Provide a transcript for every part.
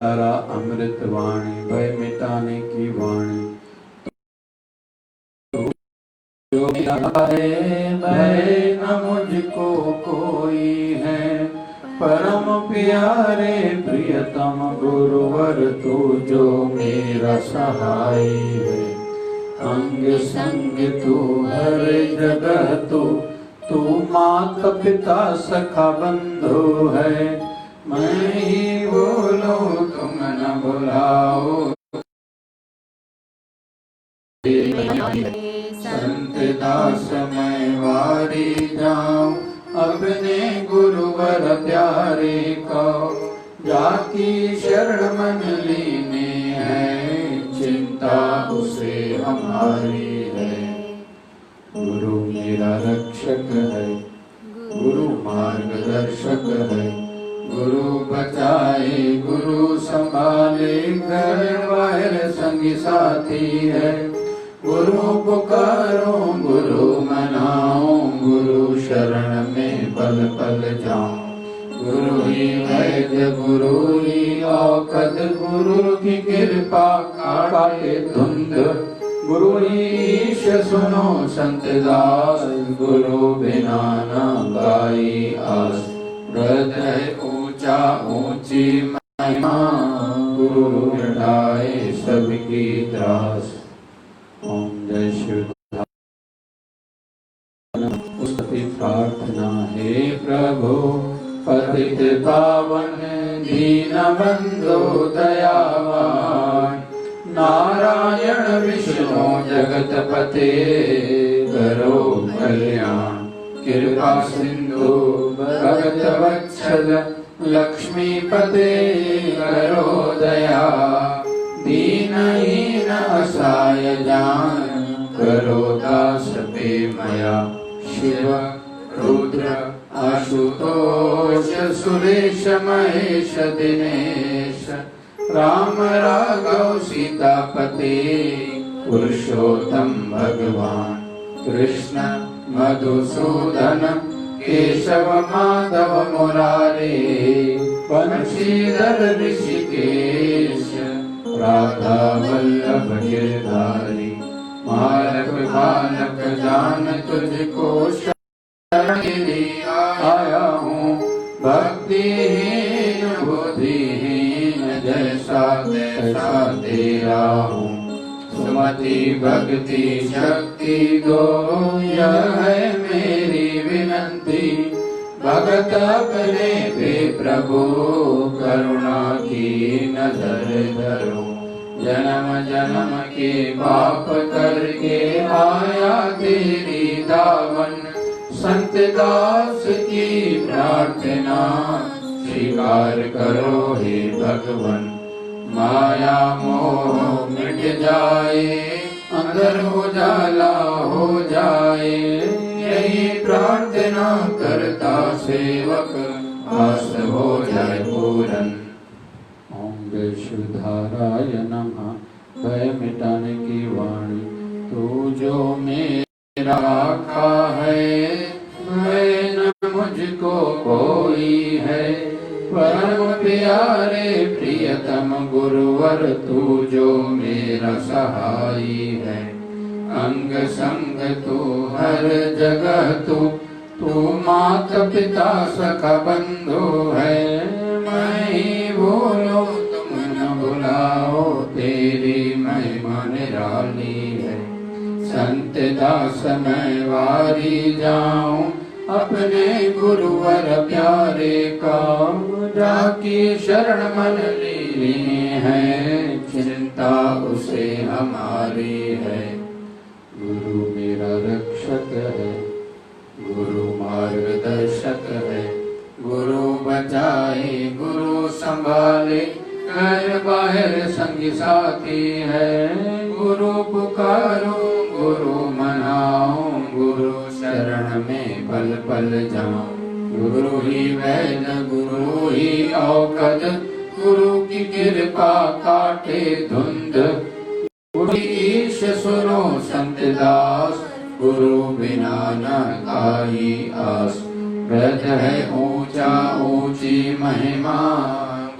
तारा अमृत वाणी, भय मिटाने की वाणी। जो भय न मुझको कोई है, परम प्यारे प्रियतम गुरुवर तू जो मेरा सहाय है। अंग संग तू हर जगह तू माता पिता सखा बंधु है। मैं ही बोलूं तुम न बुलाओ, संत दास मैं वारी जाऊं अपने गुरुवर प्यारे को। जाकी शरण मन लीने हैं, चिंता उसे हमारी है। गुरु मेरा रक्षक है, गुरु मार्गदर्शक है। गुरु बचाए गुरु संभाले, घर बाहर संगी साथी है। गुरु पुकारो गुरु मनाओ, गुरु शरण में पल पल जाऊं। गुरु ही वैद्य गुरु ही औषध, गुरु की कृपा काटे धुंध। गुरु ईश सुनो संत दास, गुरु बिना न गाई आस। हृदय ऊंचा ऊंची महिमा, गुरु मिटाए सबकी त्रास। ओम जय शिव। उसकी प्रार्थना है प्रभु, पतित पावन दीन बंधु दयावान। नारायण विष्णु जगत पते, करो कल्याण। कृपा सिंधु भगत वत्सल, लक्ष्मी पते करो दया। दीनहीन असहाय जान, करो दास पे मया। शिव रुद्र आशुतोष, सुरेश महेश दिनेश। राम राघव सीतापते, पुरुषोत्तम भगवान। कृष्ण मधुसूदन, केशव माधव मुरारे। बंशीधर ऋषिकेश, राधा वल्लभ गिरधारी। मालक बालक जान तुझको शरण आया हूँ। भक्तिहीन बुद्धिहीन, जैसा तैसा तेरा हूँ। सुमति भक्ति शक्ति दो, यह है मेरी विनंती। भगत अपने पे प्रभु, करुणा की नजर धरो। जन्म जन्म के पाप करके आया तेरी दावन। संत दास की प्रार्थना स्वीकार करो हे भगवन। माया मोह मिट जाए, अंदर उजाला हो जाए। यही प्रार्थना करता सेवक, आस हो जाए पूरन। ओम जय शिवधाराय नमः, भय मिटाने की वाणी। तू जो मेरा आका है, भय न मुझको कोई है। परम प्यारे प्रियतम गुरुवर तू जो मेरा सहाय है। अंग संग तू हर जगह तू माता पिता सखा बंधु है। मैं ही बोलूं तुम न बुलाओ, तेरी महिमा निराली है। संत दास मैं वारी जाऊं अपने गुरुवर प्यारे का। जाकी शरण मन लीनी है, चिंता उसे हमारी है। गुरु मेरा रक्षक है, गुरु मार्गदर्शक है। गुरु बचाए गुरु संभाले, घर बाहर संगी साथी है। गुरु पुकारो गुरु मनाओ, गुरु शरण में पल पल जाऊं। गुरु ही वैद्य गुरु ही औषध, गुरु की कृपा काटे धुंध। गुरु ईश सुनो संत दास, गुरु बिना न गाई आस। व्रत है ऊंचा ऊंची महिमा,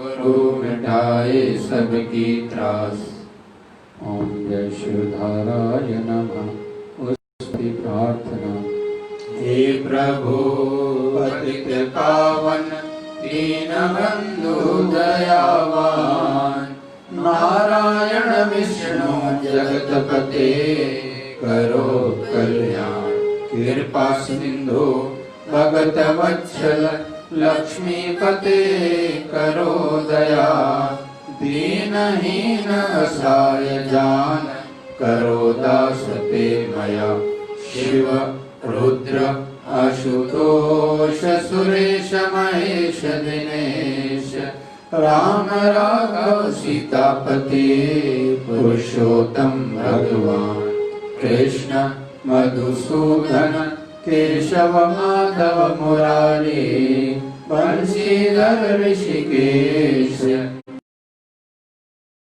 गुरु प्रभु मिटाए सबकी त्रास। ओम जय शिवधाराय नमः। उसकी प्रार्थना। हे प्रभु पतित पावन दीन बंधु दयावान, नारायण विष्णु जगतपते करो कल्याण। कृपा सिंधु भगत वत्सल लक्ष्मीपते करो दया। दीनहीन असहाय जान करो दास ते मया। शिव रुद्र आशुतोष सुरेश महेश दिनेश, राम राघव सीतापति पुरुषोत्तम भगवान। कृष्ण मधुसूदन केशव माधव मुरारी, बंशीधर ऋषिकेश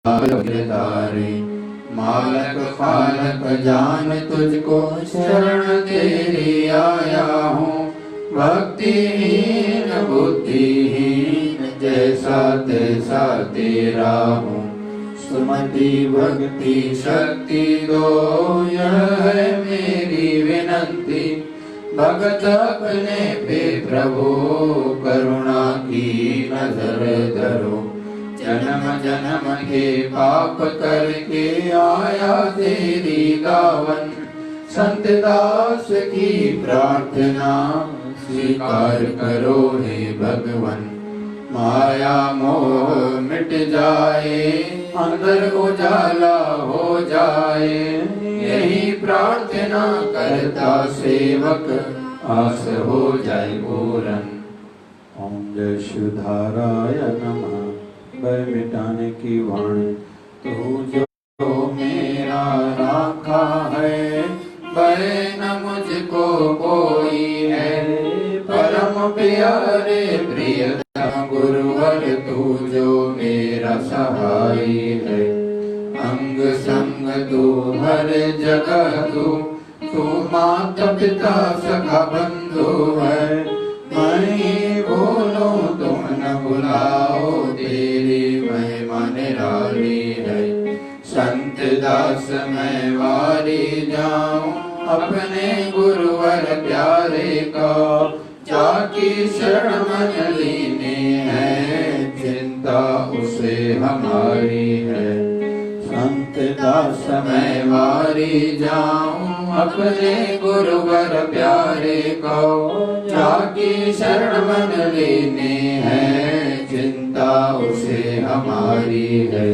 गिरधारी। मालक फालक जान तुझको शरण तेरी आया हूँ। भक्तिहीन बुद्धिहीन जैसा तैसा तेरा हूँ। सुमति भक्ति शक्ति दो यह है मेरी विनंती। भगत अपने पे प्रभु करुणा की नजर धरो। जन्म जन्म के पाप करके आया तेरी गावन। संत दास की प्रार्थना स्वीकार करो हे भगवन। माया मोह मिट जाए अंदर उजाला हो जाए, यही प्रार्थना करता सेवक आस हो जाए पूरन। ओम जय शिवधाराय नमः। भय मिटाने की वाणी। तू जो मेरा राखा है, भय न मुझको कोई है। परम प्यारे प्रियतम गुरुवर तू जो मेरा सहाय है। अंग संग तू हर जगह तू माता पिता सखा बंधु है। मैं ही बोलूं तुम न बुलाओ, तेरी महिमा निराली है। संत दास मैं वारी जाऊं अपने गुरुवर प्यारे का। जाकी शरण मन लीने है, चिंता उसे हमारी है। संत दास मैं वारी जाऊं अपने गुरुवर प्यारे को। जाकी शरण मन लेने है, चिंता उसे हमारी है।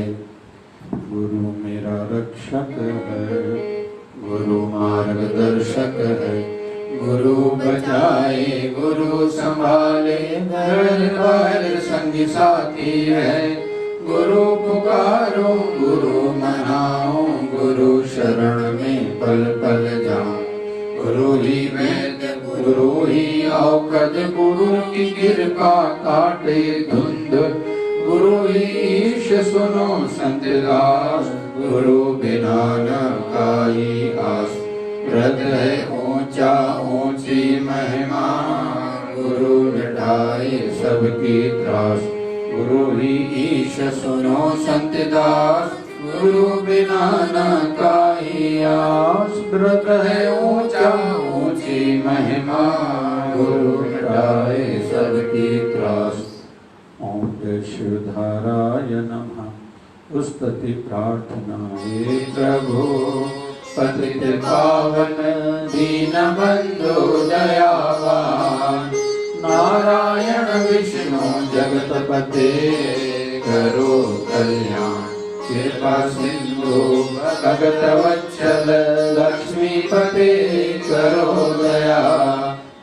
गुरु मेरा रक्षक है, गुरु मार्गदर्शक है। गुरु बचाए गुरु संभाले, घर बार संगी साथी है। गुरु पुकारो गुरु मनाओ, गुरु शरण में पल पल जाऊं। गुरु ही वैद्य गुरु ही औषध, गुरु की कृपा काटे धुंध। गुरु ही ईश सुनो संत दास, गुरु बिना न काई आस। व्रत है ऊंचा ऊंची महिमा, गुरु मिटाए सबकी त्रास। गुरु ही ईश सुनो संत दास, गुरु बिना न काई आस। व्रत है ऊंचा ऊंची महिमा, गुरु मिटाए सबकी त्रास। ओम जय शिवधाराय नमः। स्तुति प्रार्थना। हे प्रभु पतित पावन दीन बंधु दयावान, नारायण विष्णु जगतपते करो कल्याण। कृपा सिंधु भगत वत्सल लक्ष्मीपते करो दया।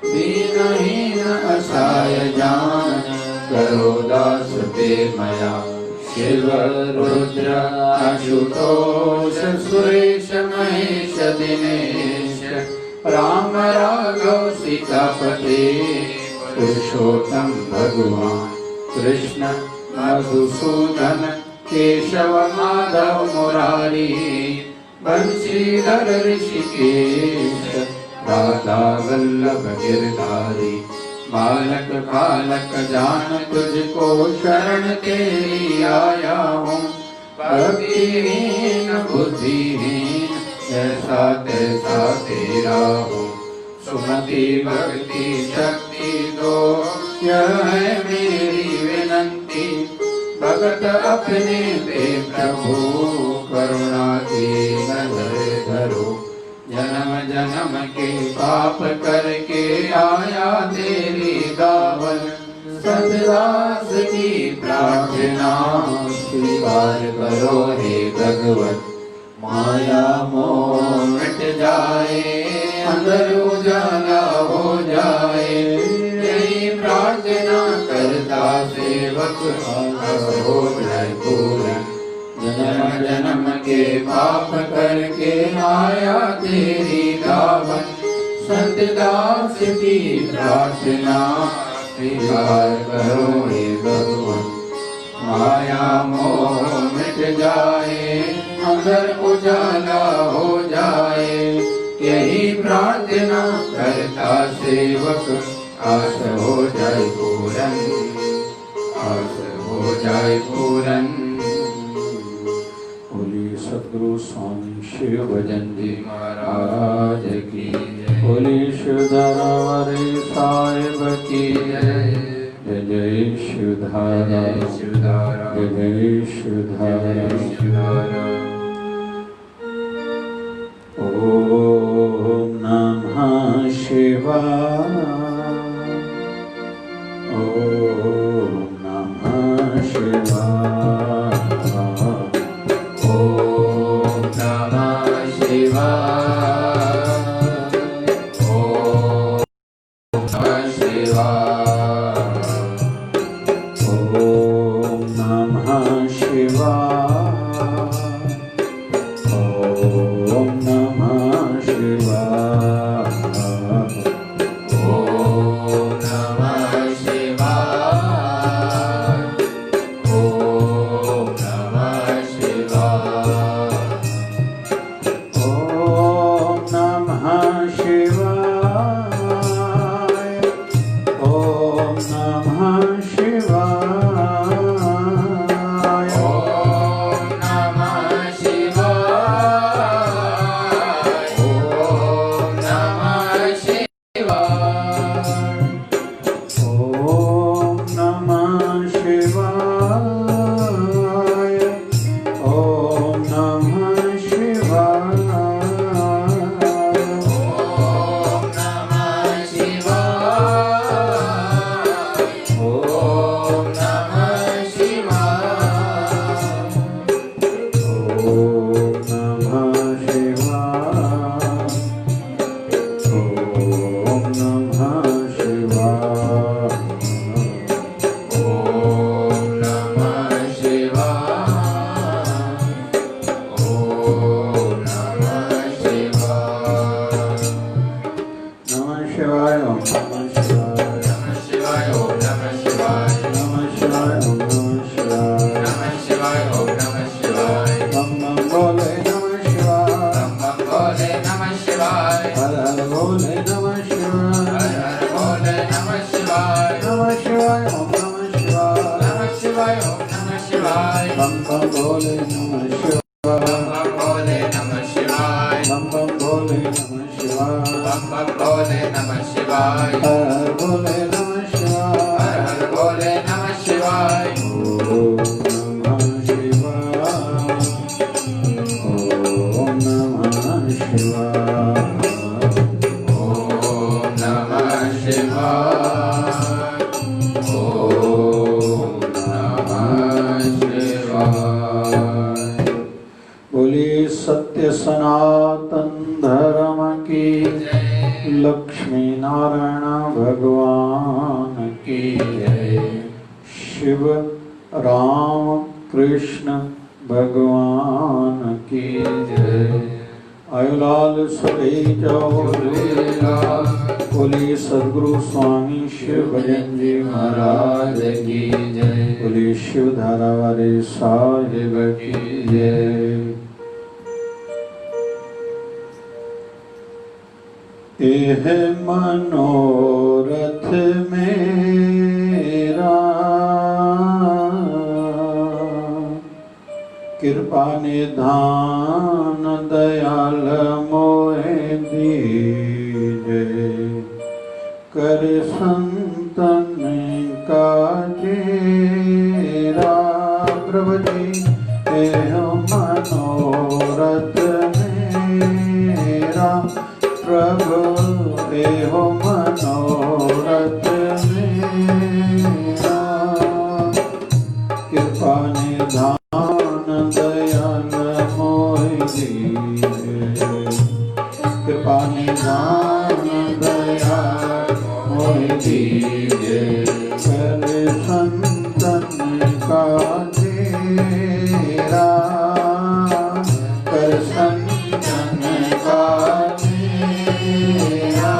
दीनहीन असहाय जान करो दास ते मया। शिव रुद्र आशुतोष सुरेश महेश दिनेश, राम राघव सीतापते पुरुषोत्तम भगवान। कृष्ण मधुसूदन केशव माधव मुरारी, बंशीधर ऋषिकेश राधा वल्लभ गिरधारी। बालक बालक जान तुझको शरण तेरी आया हूँ। भक्तिहीन बुद्धिहीन जैसा तैसा तेरा हूँ। सुमति भक्ति शक्ति दो यह है मेरी विनंती। भगत अपने पे प्रभु करुणा की नजर धरो। जन्म जन्म के पाप करके आया तेरी दावन। सतदास की प्रार्थना स्वीकार करो हे भगवत। माया मोह मिट जाए अंदर उजाला हो जाए। यही प्रार्थना करता सेवक हो जाए पूरा। जन्म जन्म के पाप करके आया तेरी दावन। सतदास की प्रार्थना स्वीकार करो हे भगवान। माया मोह मिट जाए अंदर उजाला हो जाए। यही प्रार्थना करता सेवक आस हो जाए पूरन। आस हो जाए पूरन। बोलिए सद्गुरु स्वामी शिव भजन जी महाराज की जय। बोलिए शिवधारावाले साहिब की जय। जय जय शिवधारा शिवधारा जय जय शिवधारा शिवधारा। ओम नमः शिवाय। ओम नमः शिवाय। ओम नमः शिवाय। ओम नमः शिवाय। ओम नमः शिवाय। ओम नमः शिवाय। ओम नमः शिवाय। ओम नमः शिवाय। ओम नमः शिवाय। ओम नमः शिवाय। ओम नमः शिवाय। ओम नमः शिवाय। ओम नमः शिवाय। ओम नमः शिवाय। ओम नमः शिवाय। ओम नमः बोलिए सत्य सनातन धर्म की लक्ष्मी नारायण भगवान की जय। शिव राम कृष्ण भगवान की जय। आयुलाल सभी जाओ बोलिए सद्गुरु स्वामी शिव भजन जी महाराज की जय। बोलिए शिव धारा वाले साहिब की जय। एह मनोरथ में कृपा निधान दयाल मोहे दीजे, कर संतन का चेरा। प्रभु जी एहो मनोरथ मेरा, प्रभु एहो मनोरथ मेरा। कृपा निधान दयाल मोहि दीजे, कृपा निधान दयाल मोहि दीजे, कर संतन का चेरा, कर संतन का चेरा।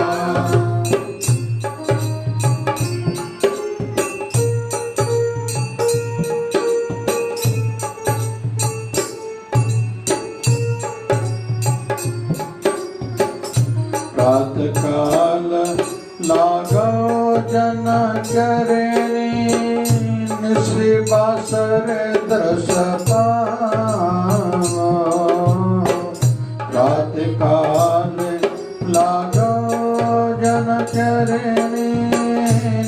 प्रात काल लागो जन चरणी, निशि बासर दृश पावो। प्रात काल लागो जन चरणी,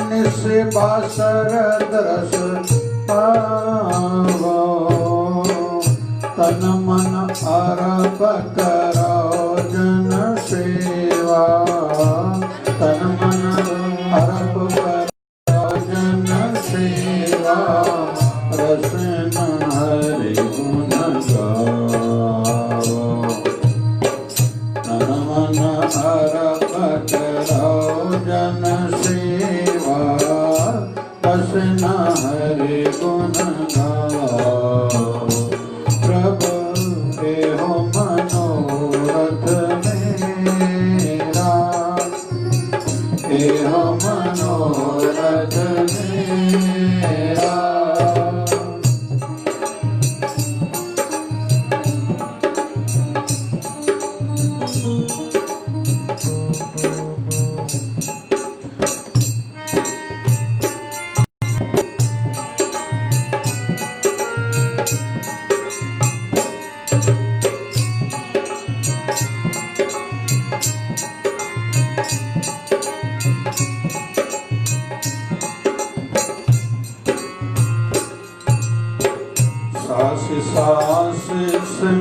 निशि बासर दृश पावो। तन मन अर्प करो जन सेवा, तन मन अर्प करो जन सेवा। रसन हरि गुण गावो, तन मन अर्प करो जन सेवा। रसन हरि गुण गावो, प्रभु एहो मनोरथ मेरा, एहो मनोरथ मेरा। सास सास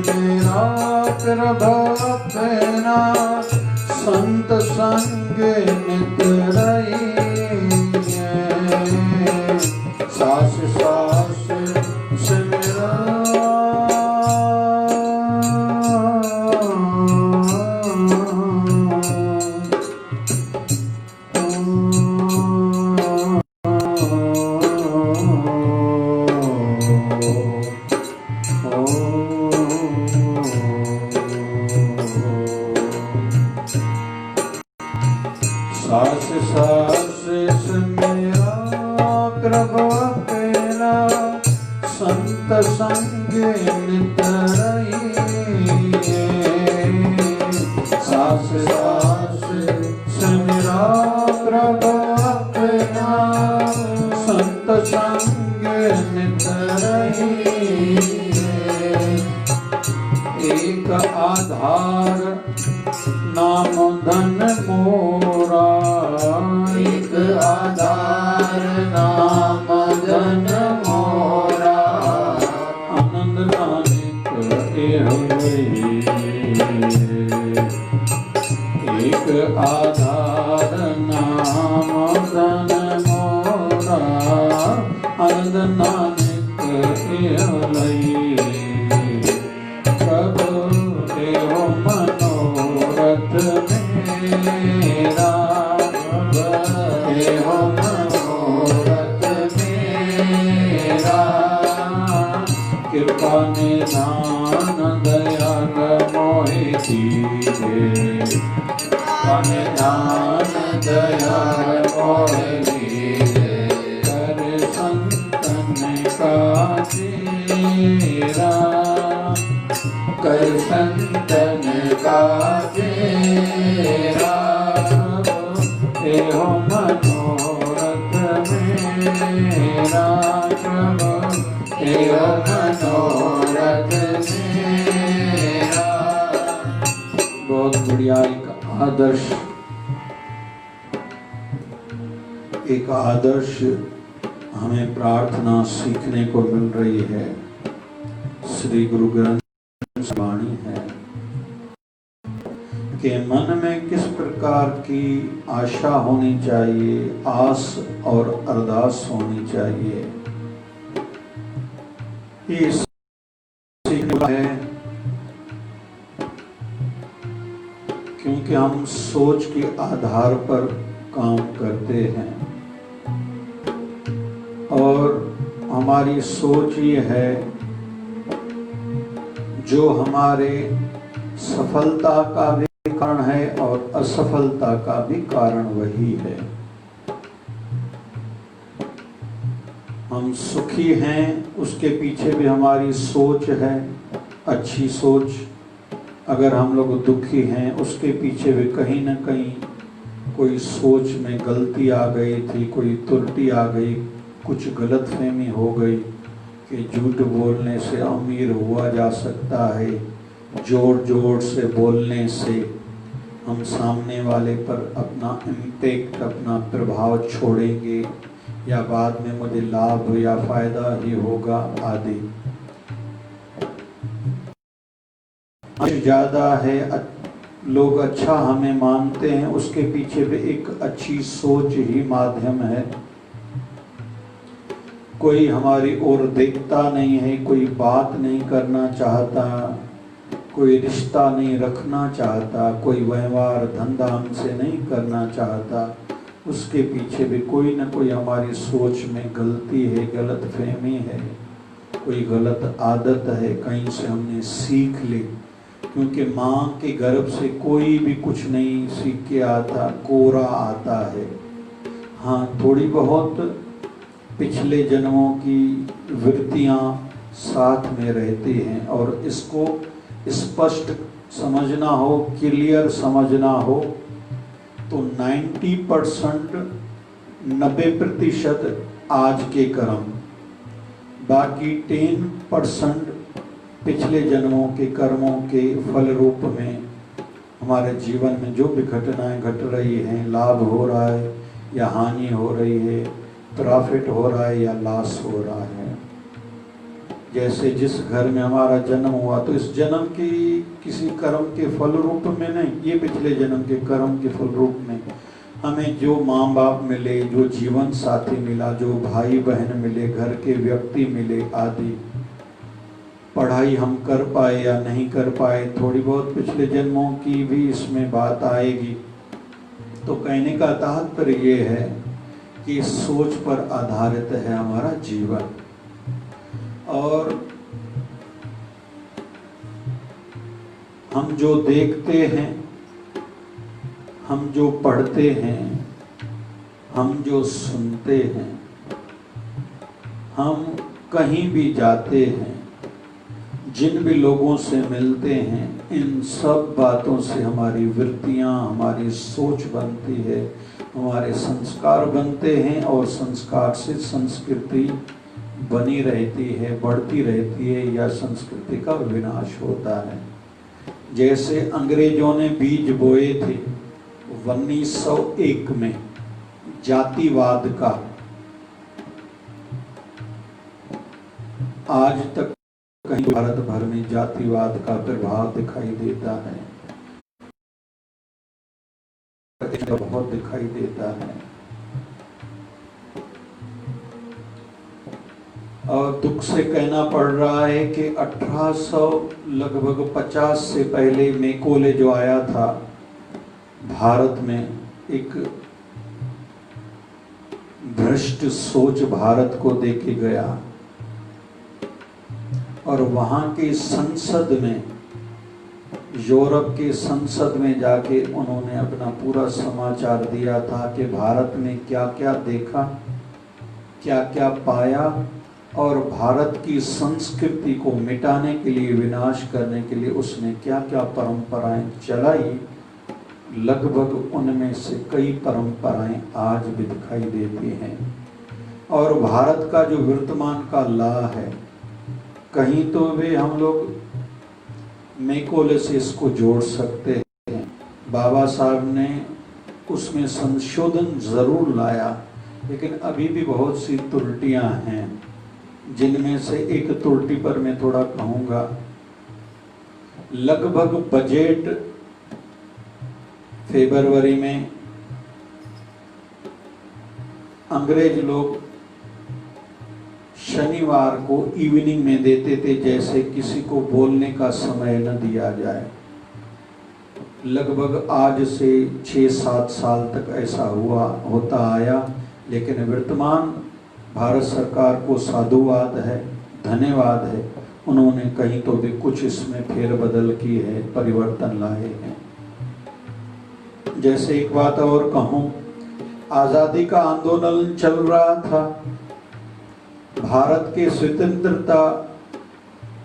मेरा प्रभु अपना, संत संग नित रहिए। सास सास मेरा सास सास मेरा प्रभु अपना, संत संग नित रहिए। सास सास मेरा प्रभु अपना, संत संग नित रहिए। एक आधार नाम धन मोरा, एक आधार नाम धन मोरा। आनंद नानक एहो एक आधार नाम धन मोरा। आनंद नानक एहो प्रभु एहो मनोरथ मेरा, एहो मनोरथ मेरा। कृपा निधान दयाल मोहि दीजे, कृपा निधान दयाल मोहि दीजे। कर संतन का चेरा, कर संतन का चेरा। एहो मनोरथ मेरा, प्रभु एहो मनोरथ या एक आदर्श हमें प्रार्थना सीखने को मिल रही है। श्री गुरु ग्रंथ वाणी है कि मन में किस प्रकार की आशा होनी चाहिए, आस और अरदास होनी चाहिए। ये सीखना है क्योंकि हम सोच के आधार पर काम करते हैं और हमारी सोच ये है जो हमारे सफलता का भी कारण है और असफलता का भी कारण वही है। हम सुखी हैं उसके पीछे भी हमारी सोच है, अच्छी सोच। अगर हम लोग दुखी हैं उसके पीछे भी कहीं ना कहीं कोई सोच में गलती आ गई थी, कोई त्रुटि आ गई, कुछ गलतफहमी हो गई कि झूठ बोलने से अमीर हुआ जा सकता है, जोर जोर से बोलने से हम सामने वाले पर अपना इम्पैक्ट, अपना प्रभाव छोड़ेंगे या बाद में मुझे लाभ या फायदा ही होगा आदि। ज़्यादा है, लोग अच्छा हमें मानते हैं, उसके पीछे भी एक अच्छी सोच ही माध्यम है। कोई हमारी ओर देखता नहीं है, कोई बात नहीं करना चाहता, कोई रिश्ता नहीं रखना चाहता, कोई व्यवहार धंधा हमसे नहीं करना चाहता, उसके पीछे भी कोई ना कोई हमारी सोच में गलती है, गलतफहमी है, कोई गलत आदत है, कहीं से हमने सीख ली। क्योंकि माँ के गर्भ से कोई भी कुछ नहीं सीख के आता, कोरा आता है। हाँ, थोड़ी बहुत पिछले जन्मों की वृत्तियाँ साथ में रहती हैं और इसको स्पष्ट समझना हो, क्लियर समझना हो तो 90% आज के कर्म, बाकी 10% पिछले जन्मों के कर्मों के फल रूप में हमारे जीवन में जो भी घटनाएं घट रही हैं, लाभ हो रहा है या हानि हो रही है, प्रॉफिट हो रहा है या लॉस हो रहा है। जैसे जिस घर में हमारा जन्म हुआ तो इस जन्म की किसी कर्म के फल रूप में नहीं, ये पिछले जन्म के कर्म के फल रूप में हमें जो माँ बाप मिले, जो जीवन साथी मिला, जो भाई बहन मिले, घर के व्यक्ति मिले आदि, पढ़ाई हम कर पाए या नहीं कर पाए, थोड़ी बहुत पिछले जन्मों की भी इसमें बात आएगी। तो कहने का तात्पर्य ये है कि सोच पर आधारित है हमारा जीवन। और हम जो देखते हैं, हम जो पढ़ते हैं, हम जो सुनते हैं, हम कहीं भी जाते हैं, जिन भी लोगों से मिलते हैं, इन सब बातों से हमारी वृत्तियाँ, हमारी सोच बनती है, हमारे संस्कार बनते हैं और संस्कार से संस्कृति बनी रहती है, बढ़ती रहती है या संस्कृति का विनाश होता है। जैसे अंग्रेजों ने बीज बोए थे 1901 में जातिवाद का, आज तक कहीं भारत भर में जातिवाद का प्रभाव दिखाई देता है, बहुत दिखाई देता है। और दुख से कहना पड़ रहा है कि 1800 लगभग 50 से पहले मैकोले जो आया था भारत में, एक भ्रष्ट सोच भारत को दे के गया और वहाँ के संसद में, यूरोप के संसद में जाके उन्होंने अपना पूरा समाचार दिया था कि भारत में क्या क्या देखा, क्या क्या पाया और भारत की संस्कृति को मिटाने के लिए, विनाश करने के लिए उसने क्या क्या परंपराएं चलाई। लगभग उनमें से कई परंपराएं आज भी दिखाई देती हैं। और भारत का जो वर्तमान का ला है, कहीं तो वे हम लोग मैकोले से इसको जोड़ सकते हैं, बाबा साहब ने उसमें संशोधन ज़रूर लाया, लेकिन अभी भी बहुत सी त्रुटियां हैं, जिनमें से एक त्रुटि पर मैं थोड़ा कहूँगा। लगभग बजट फरवरी में अंग्रेज लोग शनिवार को इवनिंग में देते थे, जैसे किसी को बोलने का समय न दिया जाए। लगभग आज से 6-7 साल तक ऐसा होता आया, लेकिन वर्तमान भारत सरकार को साधुवाद है, धन्यवाद है, उन्होंने कहीं तो भी कुछ इसमें फेरबदल की है, परिवर्तन लाए हैं। जैसे एक बात और कहूँ, आज़ादी का आंदोलन चल रहा था, भारत के स्वतंत्रता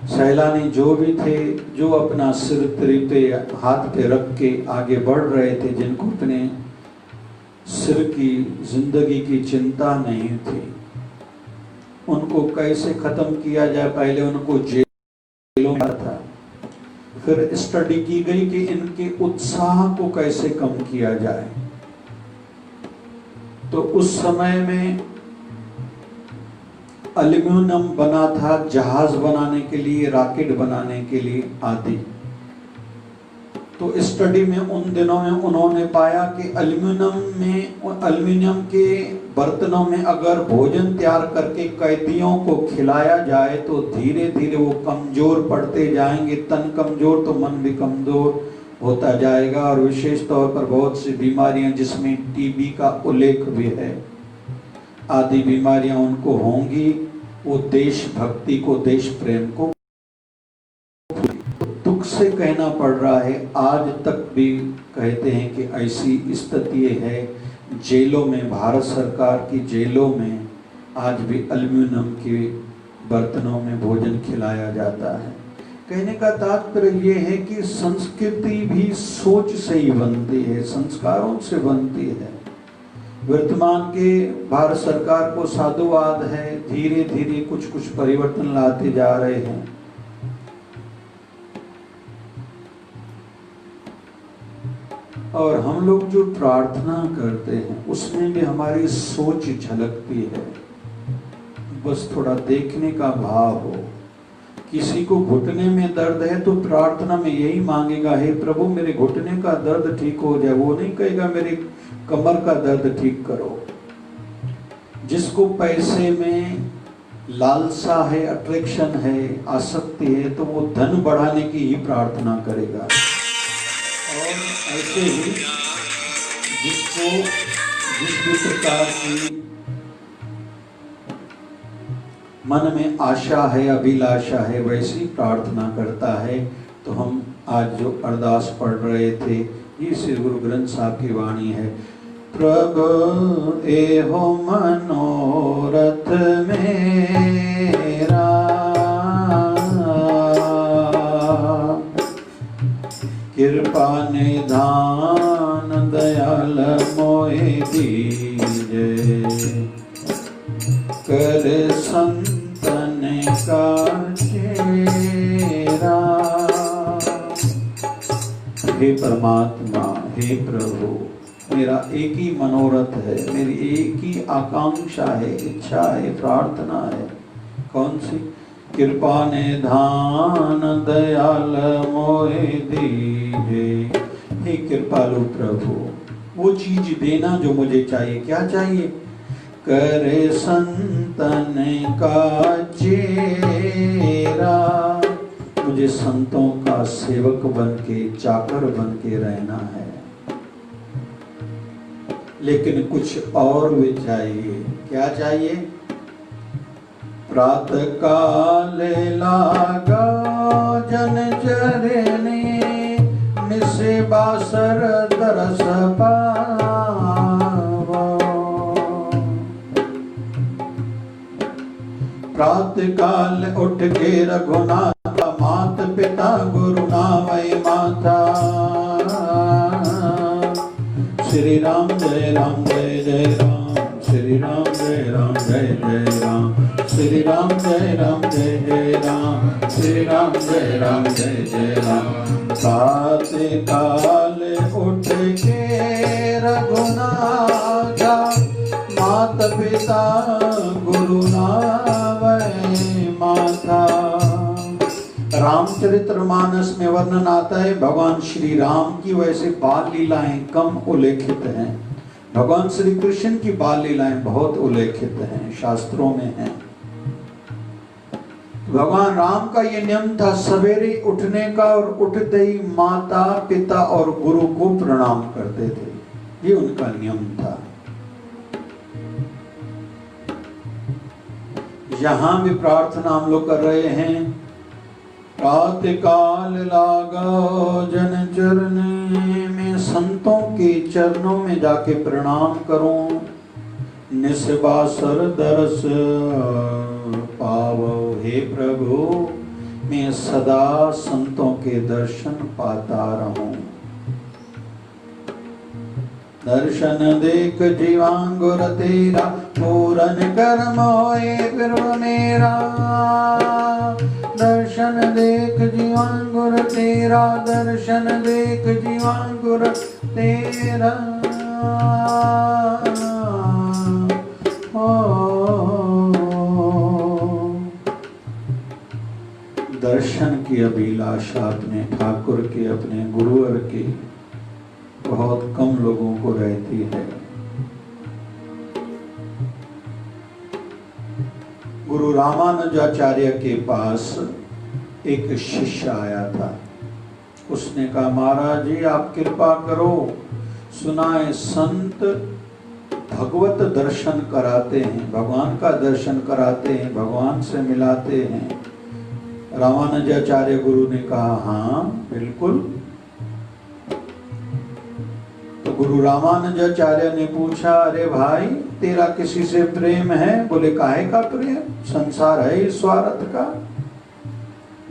सैलानी जो भी थे, जो अपना सिर तिरी पे हाथ पे रख के आगे बढ़ रहे थे, जिनको अपने सिर की जिंदगी की चिंता नहीं थी, उनको कैसे खत्म किया जाए, पहले उनको जेलों में था। फिर स्टडी की गई कि इनके उत्साह को कैसे कम किया जाए। तो उस समय में एल्यूमिनियम बना था जहाज बनाने के लिए, रॉकेट बनाने के लिए आदि। तो स्टडी में उन दिनों में उन्होंने पाया कि एल्यूमिनियम के बर्तनों में अगर भोजन तैयार करके कैदियों को खिलाया जाए तो धीरे धीरे वो कमजोर पड़ते जाएंगे, तन कमजोर तो मन भी कमजोर होता जाएगा, और विशेष तौर पर बहुत सी बीमारियां जिसमें टीबी का उल्लेख भी है, आदि बीमारियां उनको होंगी। वो देशभक्ति को, देश प्रेम को दुख से कहना पड़ रहा है। आज तक भी कहते हैं कि ऐसी स्थिति है, जेलों में, भारत सरकार की जेलों में आज भी एल्यूमिनियम के बर्तनों में भोजन खिलाया जाता है। कहने का तात्पर्य ये है कि संस्कृति भी सोच से ही बनती है, संस्कारों से बनती है। वर्तमान के भारत सरकार को साधुवाद है, धीरे धीरे कुछ कुछ परिवर्तन लाते जा रहे हैं। और हम लोग जो प्रार्थना करते हैं उसमें भी हमारी सोच झलकती है। बस थोड़ा देखने का भाव हो। किसी को घुटने में दर्द है तो प्रार्थना में यही मांगेगा, हे प्रभु मेरे घुटने का दर्द ठीक हो जाए, वो नहीं कहेगा मेरे कमर का दर्द ठीक करो। जिसको पैसे में लालसा है, अट्रैक्शन है, आसक्ति है, तो वो धन बढ़ाने की ही प्रार्थना करेगा। और ऐसे ही जिसको जिस भी प्रकार की मन में आशा है, अभिलाषा है, वैसी प्रार्थना करता है। तो हम आज जो अरदास पढ़ रहे थे, ये श्री गुरु ग्रंथ साहब की वाणी है। प्रभु एहो मनोरथ मेरा, कृपा निधान दयाल मोहि दीजे, कर संतन का चेरा। हे परमात्मा, हे प्रभु, मेरा एक ही मनोरथ है, मेरी एक ही आकांक्षा है, इच्छा है, प्रार्थना है। कौन सी? कृपा निधान दयाल मोहि दीजे। हे कृपालु प्रभु, वो चीज देना जो मुझे चाहिए। क्या चाहिए? करे संतन का चेरा, मुझे संतों का सेवक बन के, चाकर बन के रहना है। लेकिन कुछ और भी चाहिए। क्या चाहिए? प्रातः काल लागा जन चरणे, निसे बासर दरस पावो। प्रातः काल उठ के रघुनाथ, मात पिता गुरु नामय माता। श्री राम जय राम जय जय राम, श्री राम जय जय राम, श्री राम जय जय राम, श्री राम जय जय राम। प्रातः काल उठ के रघुनाथा, माता पिता गुरु नावै माता। रामचरितमानस में वर्णन आता है भगवान श्री राम की वैसे बाल लीलाएं कम उल्लेखित हैं, भगवान श्री कृष्ण की बाल लीलाएं बहुत उल्लेखित हैं, शास्त्रों में हैं। भगवान राम का ये नियम था सवेरे उठने का, और उठते ही माता पिता और गुरु को प्रणाम करते थे, ये उनका नियम था। यहां भी प्रार्थना हम लोग कर रहे हैं, प्रातः काल लागो जन चरण में, संतों के चरणों में जाके प्रणाम करूं। निस्वासर दरस पावो हे प्रभु, मैं सदा संतों के दर्शन पाता रहूं। दर्शन देख जीवांगुर तेरा, पूरन कर्म होए फिर मेरा। दर्शन देख जीवांगुर तेरा, दर्शन देख जीवांगुर तेरा। दर्शन की अभिलाषा अपने ठाकुर के, अपने गुरुवर की बहुत कम लोगों को रहती है। गुरु रामानुजाचार्य के पास एक शिष्य आया था, उसने कहा महाराज जी आप कृपा करो, सुना है संत भगवत दर्शन कराते हैं, भगवान का दर्शन कराते हैं, भगवान से मिलाते हैं। रामानुजाचार्य गुरु ने कहा हाँ बिल्कुल। तो गुरु रामानुजाचार्य ने पूछा अरे भाई तेरा किसी से प्रेम है? बोले काहे का प्रेम, संसार है ही स्वार्थ का,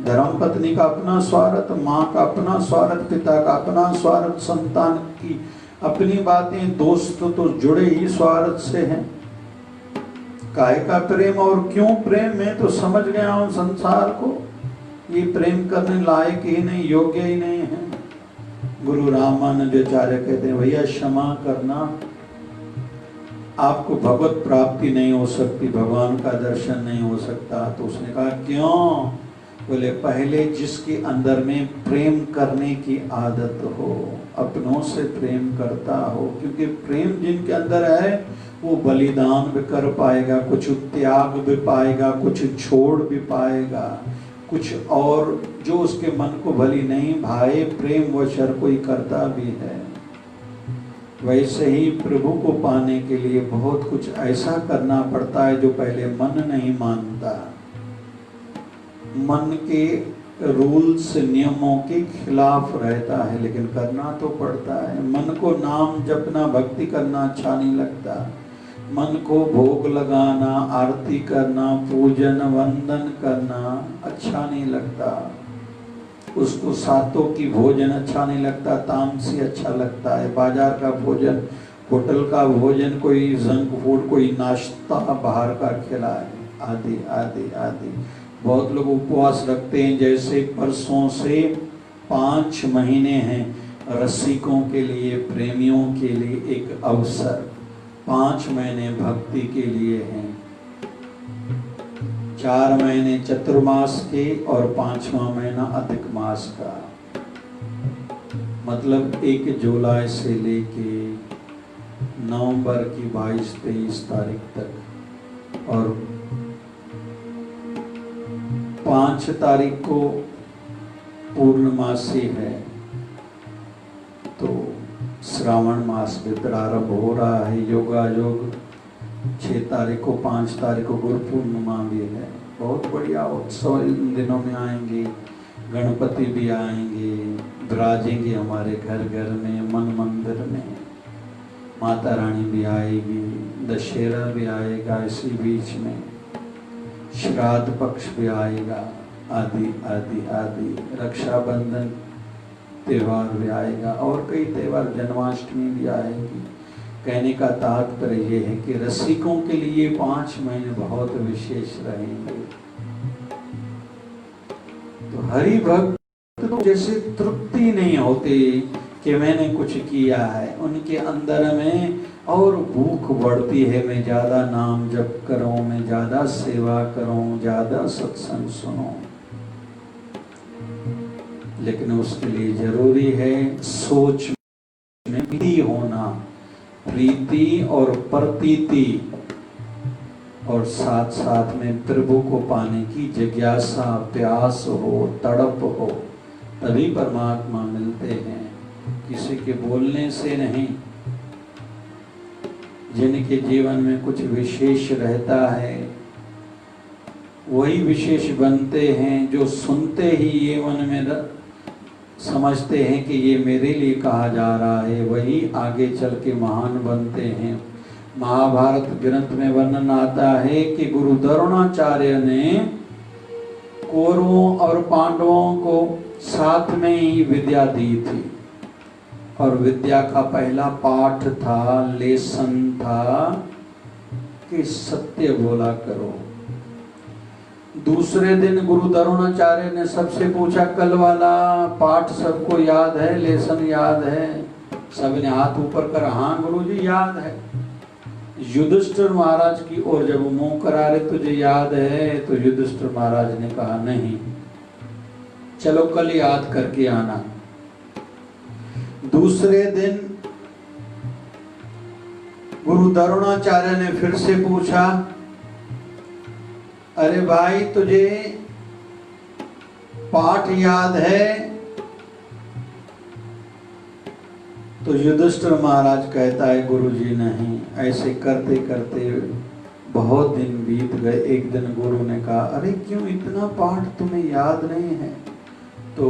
धर्म पत्नी का अपना स्वार्थ, माँ का अपना स्वार्थ, पिता का अपना स्वार्थ, संतान की अपनी बातें, दोस्त तो जुड़े ही स्वार्थ से हैं। काहे का प्रेम और क्यों प्रेम, मैं तो समझ गया हूं संसार को, ये प्रेम करने लायक ही नहीं, योग्य ही नहीं है। गुरु रामानुजाचार्य कहते हैं भैया क्षमा करना, आपको भगवत प्राप्ति नहीं हो सकती, भगवान का दर्शन नहीं हो सकता। तो उसने कहा क्यों? बोले पहले जिसके अंदर में प्रेम करने की आदत हो, अपनों से प्रेम करता हो, क्योंकि प्रेम जिनके अंदर है वो बलिदान भी कर पाएगा, कुछ त्याग भी पाएगा, कुछ छोड़ भी पाएगा, कुछ और जो उसके मन को भली नहीं भाए प्रेम वश हर कोई करता भी है। वैसे ही प्रभु को पाने के लिए बहुत कुछ ऐसा करना पड़ता है जो पहले मन नहीं मानता, मन के रूल्स नियमों के खिलाफ रहता है, लेकिन करना तो पड़ता है। मन को नाम जपना भक्ति करना अच्छा नहीं लगता, मन को भोग लगाना, आरती करना, पूजन वंदन करना अच्छा नहीं लगता, उसको सातों की भोजन अच्छा नहीं लगता, तामसी अच्छा लगता है। बाजार का भोजन, होटल का भोजन, कोई जंक फूड, कोई नाश्ता बाहर का खिलाए, आदि आदि आदि। बहुत लोग उपवास रखते हैं, जैसे परसों से 5 महीने हैं रसिकों के लिए, प्रेमियों के लिए एक अवसर, 5 महीने भक्ति के लिए हैं, 4 महीने चतुर्मास के और 5वां महीना अधिक मास का। मतलब 1 जुलाई से लेके नवंबर की 22-23 तारीख तक, और 5 तारीख को पूर्णमासी है, तो श्रावण मास भी प्रारंभ हो रहा है, योगा योग 6 तारीख को, 5 तारीख को गुरु पूर्णिमा भी है। बहुत बढ़िया उत्सव इन दिनों में आएंगे, गणपति भी आएंगे, विराजेंगे हमारे घर घर में, मन मंदिर में, माता रानी भी आएगी, दशहरा भी आएगा, इसी बीच में श्राद्ध पक्ष भी आएगा, आदि आदि आदि, रक्षाबंधन त्यौहार भी आएगा और कई त्यौहार, जन्माष्टमी भी आएगी। कहने का तात्पर्य ये है कि रसिकों के लिए 5 महीने बहुत विशेष रहेंगे। तो हरि भक्त तो जैसे तृप्ति नहीं होती कि मैंने कुछ किया है, उनके अंदर में और भूख बढ़ती है, मैं ज्यादा नाम जप करूं, मैं ज्यादा सेवा करूं, ज्यादा सत्संग सुनूं। लेकिन उसके लिए जरूरी है सोच में प्रीति होना, प्रीति और प्रतीति, और साथ साथ में प्रभु को पाने की जिज्ञासा, प्यास हो, तड़प हो, तभी परमात्मा मिलते हैं, किसी के बोलने से नहीं। जिनके जीवन में कुछ विशेष रहता है वही विशेष बनते हैं, जो सुनते ही ये मन में समझते हैं कि ये मेरे लिए कहा जा रहा है, वही आगे चल के महान बनते हैं। महाभारत ग्रंथ में वर्णन आता है कि गुरु द्रोणाचार्य ने कौरवों और पांडवों को साथ में ही विद्या दी थी, और विद्या का पहला पाठ था, लेसन था कि सत्य बोला करो। दूसरे दिन गुरु द्रोणाचार्य ने सबसे पूछा, कल वाला पाठ सबको याद है, लेसन याद है? सबने हाथ ऊपर कर हाँ गुरुजी याद है। युधिष्ठिर महाराज की ओर जब मुंह करा रहे तुझे याद है, तो युधिष्ठिर महाराज ने कहा नहीं, चलो कल याद करके आना। दूसरे दिन गुरु द्रोणाचार्य ने फिर से पूछा, अरे भाई तुझे पाठ याद है? तो युधिष्ठिर महाराज कहता है, गुरुजी नहीं। ऐसे करते करते बहुत दिन बीत गए। एक दिन गुरु ने कहा, अरे क्यों इतना पाठ तुम्हें याद नहीं है? तो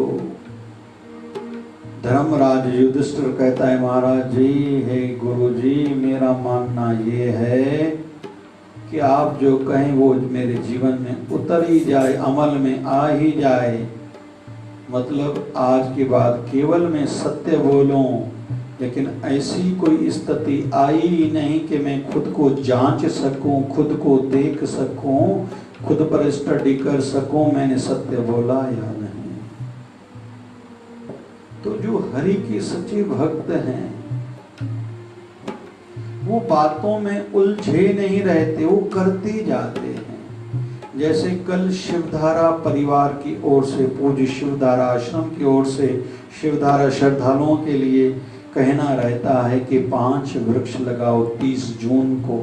धर्मराज युधिष्ठिर कहता है, महाराज जी, हे गुरुजी, मेरा मानना ये है कि आप जो कहें वो मेरे जीवन में उतर ही जाए, अमल में आ ही जाए। मतलब आज के बाद केवल मैं सत्य बोलूं, लेकिन ऐसी कोई स्थिति आई ही नहीं कि मैं खुद को जांच सकूं, खुद को देख सकूं, खुद पर स्टडी कर सकूं मैंने सत्य बोला या नहीं। तो जो हरि के सच्चे भक्त हैं वो बातों में उलझे नहीं रहते, वो करते जाते हैं। जैसे कल शिवधारा परिवार की ओर से, पूज्य शिवधारा आश्रम की ओर से शिवधारा श्रद्धालुओं के लिए कहना रहता है कि 5 वृक्ष लगाओ 30 जून को।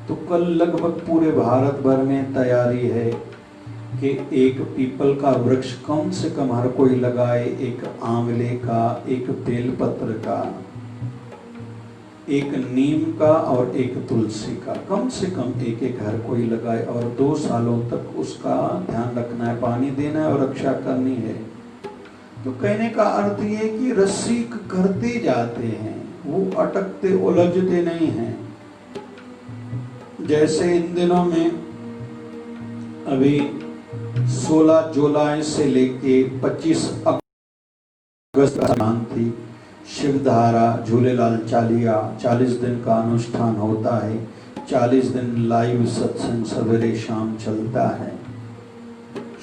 तो कल लगभग पूरे भारत भर में तैयारी है कि एक पीपल का वृक्ष कम से कम हर कोई लगाए, एक आंवले का, एक बेलपत्र का, एक नीम का और एक तुलसी का, कम से कम एक एक हर कोई लगाए, और 2 सालों तक उसका ध्यान रखना है, पानी देना है और रक्षा करनी है। तो कहने का अर्थ ये कि रसिक करते जाते हैं, वो अटकते उलझते नहीं हैं। जैसे इन दिनों में अभी 16 जुलाई से लेके 25 अगस्त थी शिवधारा झूलेलाल चालिया, 40 दिन का अनुष्ठान होता है। 40 दिन लाइव सत्संग सवेरे शाम चलता है।